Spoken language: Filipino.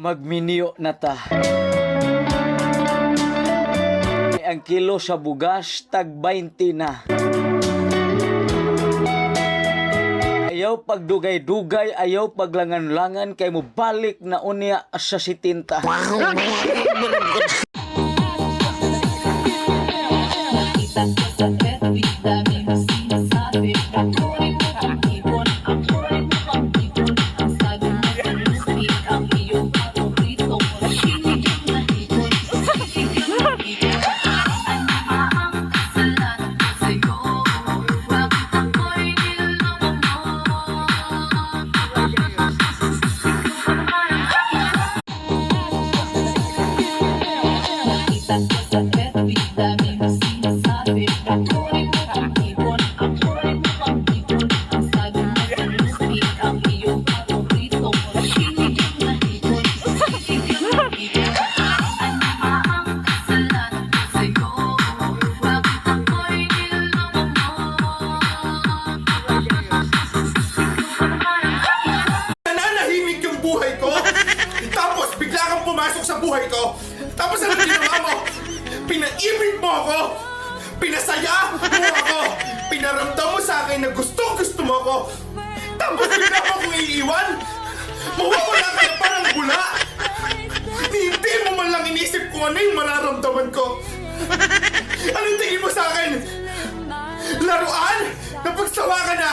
Magminyo na ta. Ang kilo sa bugas tag 20 na. Ayaw pagdugay-dugay, ayaw paglangan-langan kay mo balik na unya sa sitinta. Nananahimik yung buhay ko. Tapos bigla kang pumasok sa buhay ko. Tapos ano ginawa mo? Pinaibig mo ako. Pinasaya mo ako. Pinaramdam mo sa akin na gusto mo ako. Tapos bigla mo akong iiwan. Mawawala ka na parang bula. Hindi mo man lang inisip kung ano yung mararamdaman ko. Anong tingin mo sa akin? Laruan? Napagsawa ka na?